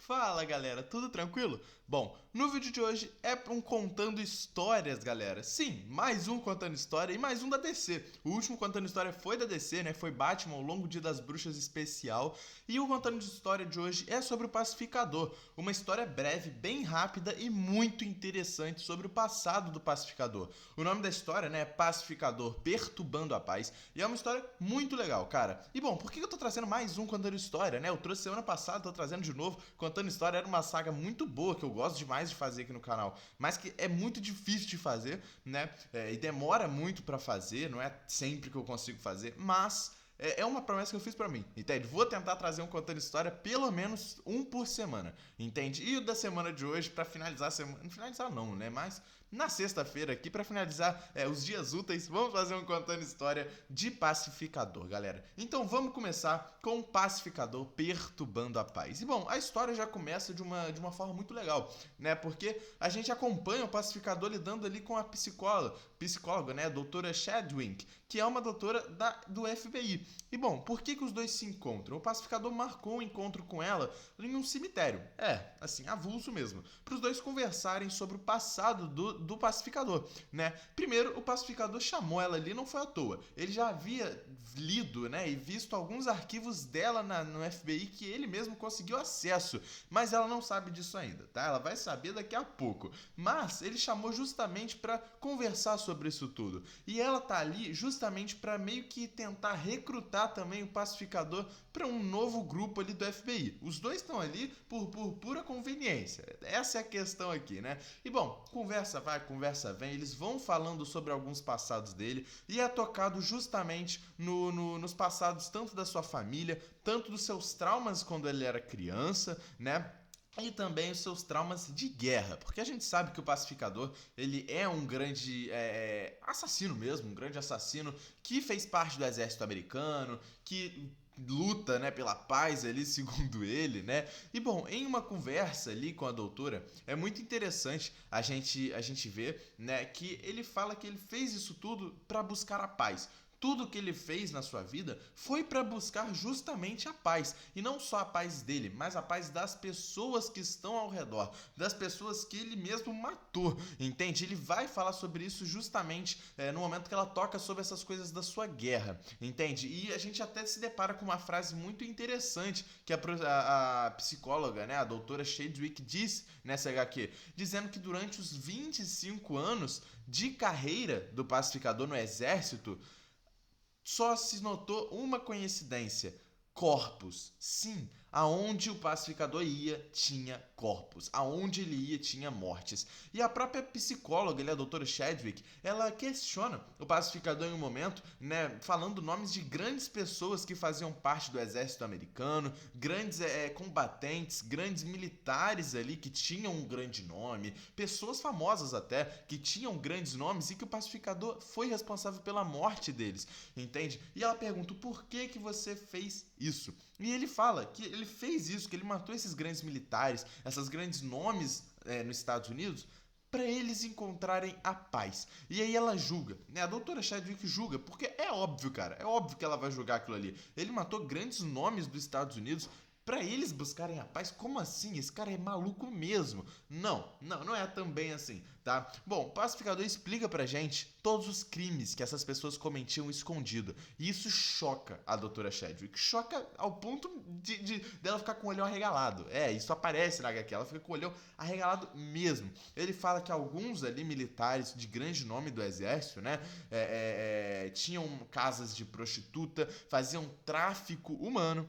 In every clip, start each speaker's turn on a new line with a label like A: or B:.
A: Fala galera, tudo tranquilo? Bom, no vídeo de hoje é um contando histórias, galera. Sim, mais um contando história e mais um da DC. O último contando história foi da DC, né? Foi Batman, o Longo Dia das Bruxas especial. E o contando história de hoje é sobre o Pacificador. Uma história breve, bem rápida e muito interessante sobre o passado do Pacificador. O nome da história, né, é Pacificador Perturbando a Paz. E é uma história muito legal, cara. E bom, por que eu tô trazendo mais um contando história, né? Eu trouxe semana passada, tô trazendo de novo. Contando história era uma saga muito boa que eu gosto demais de fazer aqui no canal, mas que é muito difícil de fazer, né? E demora muito pra fazer, não é sempre que eu consigo fazer, mas é uma promessa que eu fiz pra mim, entende? Vou tentar trazer um contando história pelo menos um por semana, entende? E o da semana de hoje, pra finalizar a semana. Não finalizar não, né? Mas na sexta-feira aqui, pra finalizar os dias úteis, vamos fazer um contando história de Pacificador, galera. Então vamos começar com o Pacificador Perturbando a Paz. E bom, a história já começa de uma forma muito legal, né? Porque a gente acompanha o Pacificador lidando ali com a psicóloga, né? A doutora Chadwick, que é uma doutora do FBI. E bom, por que os dois se encontram? O Pacificador marcou um encontro com ela em um cemitério. Assim, avulso mesmo. Para os dois conversarem sobre o passado do Pacificador, né? Primeiro, o Pacificador chamou ela ali, não foi à toa. Ele já havia lido, né, e visto alguns arquivos dela no FBI que ele mesmo conseguiu acesso. Mas ela não sabe disso ainda, tá? Ela vai saber daqui a pouco. Mas ele chamou justamente para conversar sobre isso tudo. E ela tá ali justamente para meio que tentar recrutar também o Pacificador para um novo grupo ali do FBI. Os dois estão ali por pura conveniência. Essa é a questão aqui, né? E bom, conversa vai, conversa vem, eles vão falando sobre alguns passados dele e é tocado justamente nos passados tanto da sua família, tanto dos seus traumas quando ele era criança, né? E também os seus traumas de guerra, porque a gente sabe que o Pacificador ele é um grande assassino mesmo, um grande assassino que fez parte do exército americano, que luta, né, pela paz ali, segundo ele, né? E bom, em uma conversa ali com a doutora, é muito interessante a gente ver, né, que ele fala que ele fez isso tudo para buscar a paz. Tudo que ele fez na sua vida foi para buscar justamente a paz. E não só a paz dele, mas a paz das pessoas que estão ao redor, das pessoas que ele mesmo matou, entende? Ele vai falar sobre isso justamente no momento que ela toca sobre essas coisas da sua guerra, entende? E a gente até se depara com uma frase muito interessante que a psicóloga, né, a doutora Chadwick diz nessa HQ, dizendo que durante os 25 anos de carreira do Pacificador no exército, só se notou uma coincidência: corpos. Sim, aonde o Pacificador ia, tinha corpos. Aonde ele ia, tinha mortes. E a própria psicóloga, a doutora Chadwick, ela questiona o Pacificador em um momento, né, falando nomes de grandes pessoas que faziam parte do exército americano, grandes combatentes, grandes militares ali que tinham um grande nome, pessoas famosas até, que tinham grandes nomes e que o Pacificador foi responsável pela morte deles, entende? E ela pergunta: por que você fez isso? E ele fala que ele fez isso, que ele matou esses grandes militares, esses grandes nomes nos Estados Unidos, para eles encontrarem a paz. E aí ela julga, né? A doutora Chadwick julga, porque é óbvio, cara, é óbvio que ela vai julgar aquilo ali. Ele matou grandes nomes dos Estados Unidos para eles buscarem a paz. Como assim? Esse cara é maluco mesmo. Não é também assim, tá? Bom, o Pacificador explica pra gente todos os crimes que essas pessoas cometiam escondido. E isso choca a doutora Chadwick. Choca ao ponto dela ficar com o olhão arregalado. Isso aparece na HQ. Ela fica com o olhão arregalado mesmo. Ele fala que alguns ali militares de grande nome do exército, né? Tinham casas de prostituta, faziam tráfico humano.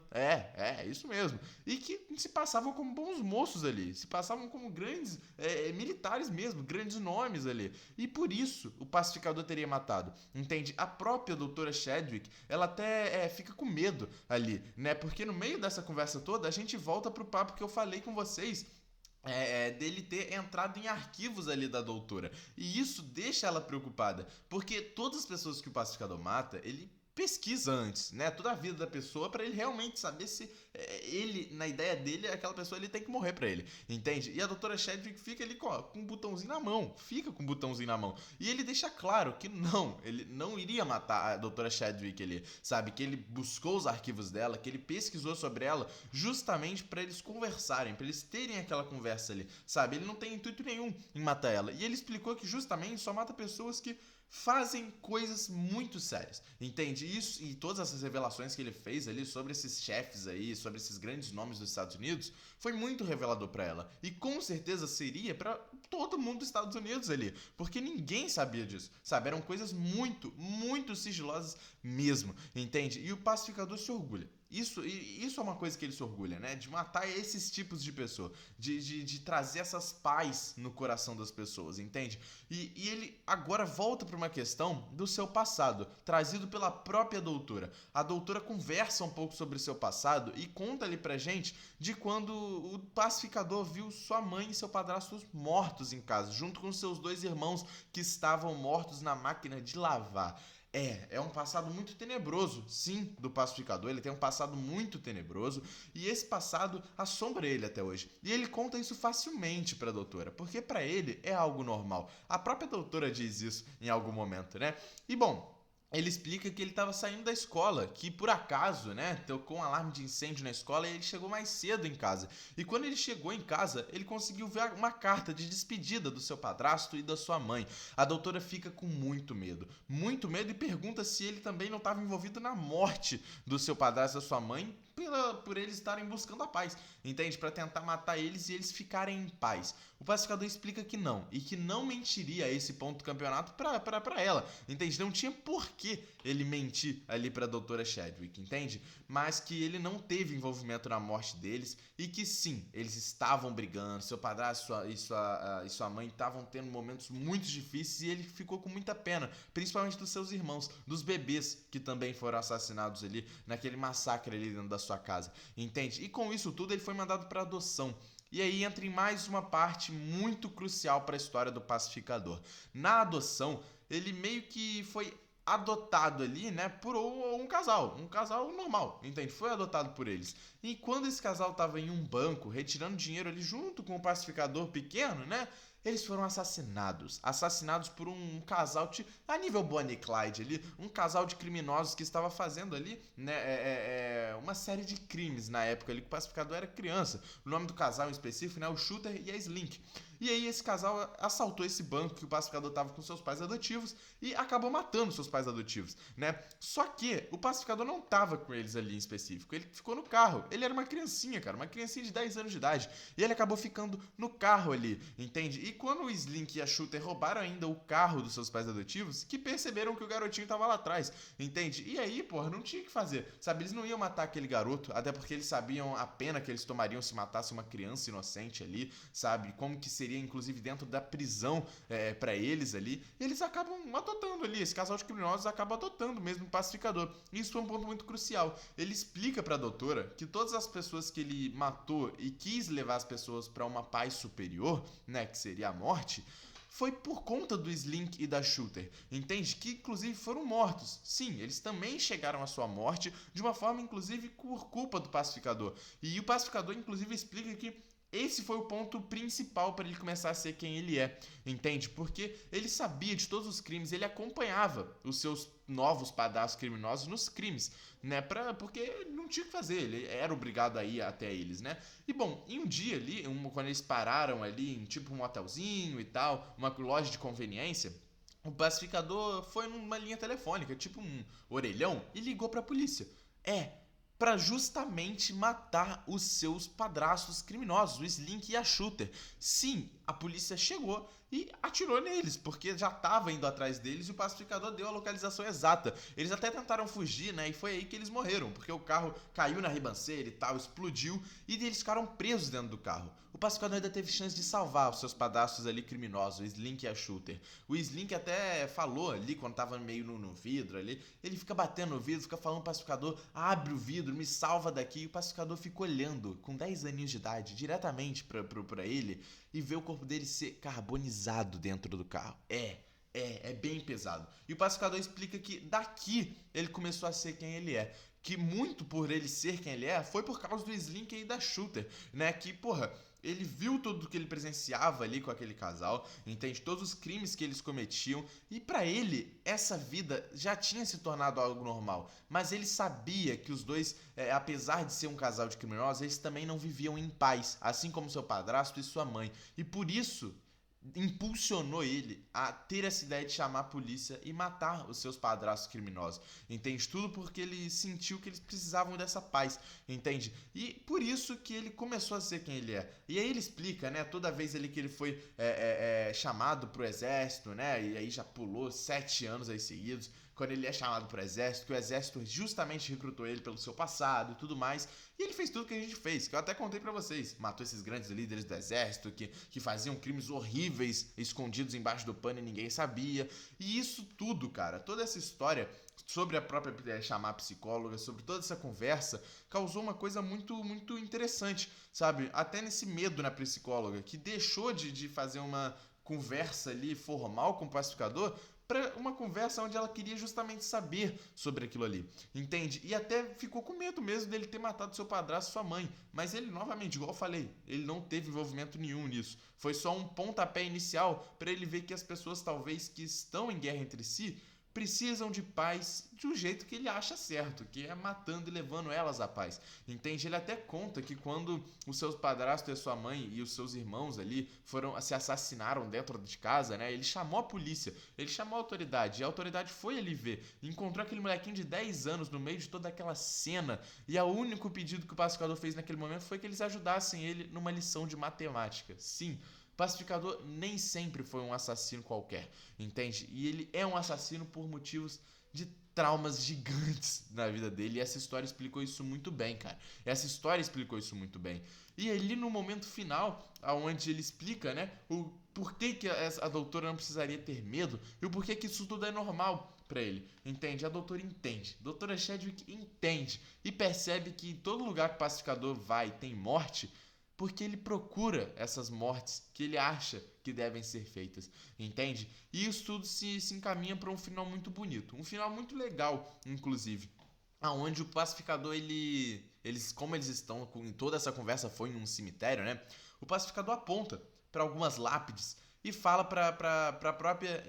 A: Isso mesmo. E que se passavam como bons moços ali. Se passavam como grandes militares mesmo, grandes nomes ali. E por isso o Pacificador teria matado. Entende? A própria doutora Chadwick, ela até fica com medo ali, né? Porque no meio dessa conversa toda, a gente volta pro papo que eu falei com vocês dele ter entrado em arquivos ali da doutora. E isso deixa ela preocupada, porque todas as pessoas que o Pacificador mata, ele pesquisa antes, né? Toda a vida da pessoa pra ele realmente saber se ele, na ideia dele, aquela pessoa ele tem que morrer pra ele, entende? E a doutora Chadwick fica ali com um botãozinho na mão, E ele deixa claro que ele não iria matar a doutora Chadwick ali, sabe? Que ele buscou os arquivos dela, que ele pesquisou sobre ela justamente pra eles conversarem, pra eles terem aquela conversa ali, sabe? Ele não tem intuito nenhum em matar ela. E ele explicou que justamente só mata pessoas que fazem coisas muito sérias, entende? Isso e todas essas revelações que ele fez ali sobre esses chefes aí, sobre esses grandes nomes dos Estados Unidos, foi muito revelador pra ela. E com certeza seria pra todo mundo dos Estados Unidos ali, porque ninguém sabia disso, sabe? Eram coisas muito, muito sigilosas mesmo, entende? E o pacificador se orgulha. Isso é uma coisa que ele se orgulha, né? De matar esses tipos de pessoa, de trazer essas paz no coração das pessoas, entende? E ele agora volta para uma questão do seu passado, trazido pela própria doutora. A doutora conversa um pouco sobre o seu passado e conta ali pra gente de quando o pacificador viu sua mãe e seu padrasto mortos em casa, junto com seus 2 irmãos que estavam mortos na máquina de lavar. É um passado muito tenebroso, sim, do pacificador. Ele tem um passado muito tenebroso e esse passado assombra ele até hoje. E ele conta isso facilmente pra doutora, porque pra ele é algo normal. A própria doutora diz isso em algum momento, né? E bom, ele explica que ele estava saindo da escola, que por acaso, né, tocou um alarme de incêndio na escola e ele chegou mais cedo em casa. E quando ele chegou em casa, ele conseguiu ver uma carta de despedida do seu padrasto e da sua mãe. A doutora fica com muito medo e pergunta se ele também não estava envolvido na morte do seu padrasto e da sua mãe, por eles estarem buscando a paz, entende? Para tentar matar eles e eles ficarem em paz. O pacificador explica que não, e que não mentiria a esse ponto do campeonato pra ela, entende? Não tinha por que ele mentir ali pra doutora Chadwick, entende? Mas que ele não teve envolvimento na morte deles e que sim, eles estavam brigando, seu padrasto e sua mãe estavam tendo momentos muito difíceis e ele ficou com muita pena, principalmente dos seus irmãos, dos bebês que também foram assassinados ali naquele massacre ali dentro da sua casa, entende? E com isso tudo ele foi mandado para adoção. E aí entra em mais uma parte muito crucial para a história do pacificador. Na adoção, ele meio que foi adotado ali, né, por um casal normal, entende? Foi adotado por eles. E quando esse casal tava em um banco, retirando dinheiro ali junto com o pacificador pequeno, né, eles foram assassinados por um casal a nível Bonnie e Clyde ali, um casal de criminosos que estava fazendo ali, né, uma série de crimes na época ali que o pacificador era criança. O nome do casal em específico, né, o Shooter e a Slink. E aí esse casal assaltou esse banco que o pacificador estava com seus pais adotivos e acabou matando seus pais adotivos, né? Só que o pacificador não estava com eles ali em específico, ele ficou no carro. Ele era uma criancinha, cara, uma criancinha de 10 anos de idade. E ele acabou ficando no carro ali, entende? E quando o Slink e a Shooter roubaram ainda o carro dos seus pais adotivos, que perceberam que o garotinho estava lá atrás, entende? E aí, porra, não tinha o que fazer, sabe? Eles não iam matar aquele garoto, até porque eles sabiam a pena que eles tomariam se matasse uma criança inocente ali, sabe? Como que seria, inclusive, dentro da prisão pra eles ali. E eles acabam adotando ali, esse casal de criminosos acaba adotando mesmo o pacificador. E isso foi um ponto muito crucial. Ele explica pra doutora que todas as pessoas que ele matou e quis levar as pessoas pra uma paz superior, né, que seria a morte, foi por conta do Slink e da Shooter, entende? Que inclusive foram mortos. Sim, eles também chegaram à sua morte de uma forma inclusive por culpa do pacificador. E o pacificador inclusive explica que esse foi o ponto principal para ele começar a ser quem ele é, entende? Porque ele sabia de todos os crimes, ele acompanhava os seus novos padrastos criminosos nos crimes, né? Porque não tinha o que fazer, ele era obrigado a ir até eles, né? E bom, em um dia ali, quando eles pararam ali em tipo um hotelzinho e tal, uma loja de conveniência, o pacificador foi numa linha telefônica, tipo um orelhão, e ligou pra polícia. Pra justamente matar os seus padrastos criminosos, o Slink e a Shooter. Sim, a polícia chegou e atirou neles, porque já estava indo atrás deles e o pacificador deu a localização exata. Eles até tentaram fugir, né, e foi aí que eles morreram, porque o carro caiu na ribanceira e tal, explodiu, e eles ficaram presos dentro do carro. O pacificador ainda teve chance de salvar os seus padrastos ali criminosos, o Slink e a Shooter. O Slink até falou ali, quando tava meio no vidro ali, ele fica batendo no vidro, fica falando pro pacificador, abre o vidro, me salva daqui. E o pacificador fica olhando, com 10 aninhos de idade, diretamente pra ele, e vê o corpo dele ser carbonizado dentro do carro. É bem pesado. E o pacificador explica que daqui ele começou a ser quem ele é. Que muito por ele ser quem ele é foi por causa do Slink e da Shooter, né? Que, porra, ele viu tudo que ele presenciava ali com aquele casal, entende? Todos os crimes que eles cometiam. E pra ele, essa vida já tinha se tornado algo normal. Mas ele sabia que os dois, apesar de ser um casal de criminosos, eles também não viviam em paz. Assim como seu padrasto e sua mãe. E por isso impulsionou ele a ter essa ideia de chamar a polícia e matar os seus padrastos criminosos, entende? Tudo porque ele sentiu que eles precisavam dessa paz, entende? E por isso que ele começou a ser quem ele é. E aí ele explica, né, toda vez ali que ele foi chamado pro exército, né, e aí já pulou 7 anos aí seguidos, quando ele é chamado pro exército, que o exército justamente recrutou ele pelo seu passado e tudo mais. E ele fez tudo que a gente fez, que eu até contei pra vocês. Matou esses grandes líderes do exército que faziam crimes horríveis escondidos embaixo do pano e ninguém sabia. E isso tudo, cara, toda essa história sobre a própria chamar a psicóloga, sobre toda essa conversa, causou uma coisa muito, muito interessante, sabe? Até nesse medo na psicóloga, que deixou de fazer uma conversa ali formal com o pacificador para uma conversa onde ela queria justamente saber sobre aquilo ali, entende? E até ficou com medo mesmo dele ter matado seu padrasto e sua mãe, mas ele, novamente, igual eu falei, ele não teve envolvimento nenhum nisso, foi só um pontapé inicial para ele ver que as pessoas talvez que estão em guerra entre si precisam de paz de um jeito que ele acha certo, que é matando e levando elas à paz, entende? Ele até conta que quando o seu padrasto e a sua mãe e os seus irmãos ali se assassinaram dentro de casa, né? Ele chamou a polícia, ele chamou a autoridade, e a autoridade foi ali ver, encontrou aquele molequinho de 10 anos no meio de toda aquela cena, e o único pedido que o pacificador fez naquele momento foi que eles ajudassem ele numa lição de matemática. Sim, pacificador nem sempre foi um assassino qualquer, entende? E ele é um assassino por motivos de traumas gigantes na vida dele. E essa história explicou isso muito bem, cara. Essa história explicou isso muito bem. E ali no momento final, onde ele explica, né, o porquê que a doutora não precisaria ter medo e o porquê que isso tudo é normal pra ele, entende? A doutora entende. A doutora Chadwick entende e percebe que em todo lugar que o pacificador vai tem morte, porque ele procura essas mortes que ele acha que devem ser feitas, entende? E isso tudo se encaminha para um final muito bonito, um final muito legal, inclusive, aonde o pacificador, como eles estão, em toda essa conversa foi em um cemitério, né? O pacificador aponta para algumas lápides e fala para a própria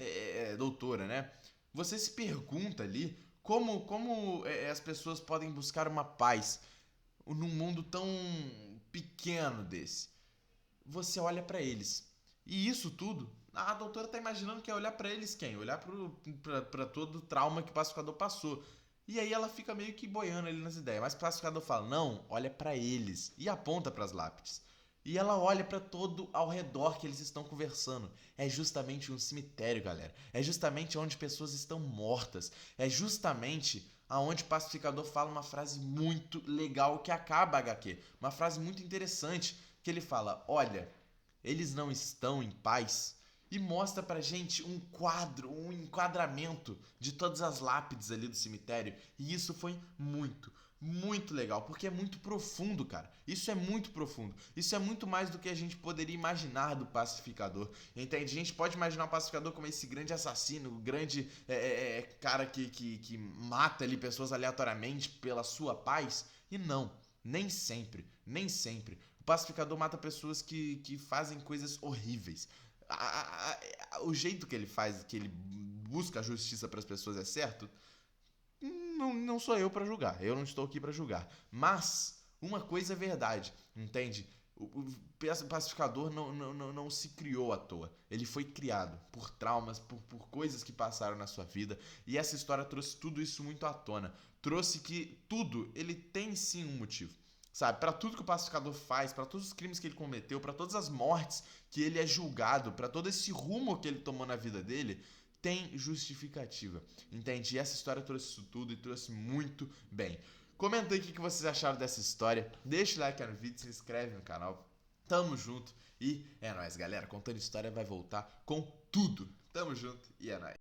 A: doutora, né? Você se pergunta ali como as pessoas podem buscar uma paz num mundo tão pequeno desse. Você olha pra eles. E isso tudo, a doutora tá imaginando que é olhar pra eles quem? Olhar pra todo o trauma que o pacificador passou. E aí ela fica meio que boiando ali nas ideias. Mas o pacificador fala, não, olha pra eles. E aponta pras lápides. E ela olha pra todo ao redor que eles estão conversando. É justamente um cemitério, galera. É justamente onde pessoas estão mortas. É justamente aonde o pacificador fala uma frase muito legal que acaba a HQ. Uma frase muito interessante que ele fala, olha, eles não estão em paz, e mostra pra gente um quadro, um enquadramento de todas as lápides ali do cemitério. E isso foi muito, muito legal, porque é muito profundo, cara. Isso é muito profundo. Isso é muito mais do que a gente poderia imaginar do pacificador, entende? A gente pode imaginar o pacificador como esse grande assassino, grande cara que mata ali pessoas aleatoriamente pela sua paz. E não, nem sempre, nem sempre. O pacificador mata pessoas que fazem coisas horríveis. O jeito que ele faz, que ele busca a justiça para as pessoas é certo? Não sou eu para julgar. Eu não estou aqui para julgar. Mas uma coisa é verdade, entende? O pacificador não se criou à toa. Ele foi criado por traumas, por coisas que passaram na sua vida. E essa história trouxe tudo isso muito à tona. Trouxe que tudo, ele tem sim um motivo. Sabe, para tudo que o pacificador faz, para todos os crimes que ele cometeu, para todas as mortes que ele é julgado, para todo esse rumo que ele tomou na vida dele, tem justificativa, entende? E essa história trouxe isso tudo e trouxe muito bem. Comenta aí o que vocês acharam dessa história, deixa o like no vídeo, se inscreve no canal, tamo junto e é nóis, galera, Contando História vai voltar com tudo, tamo junto e é nóis.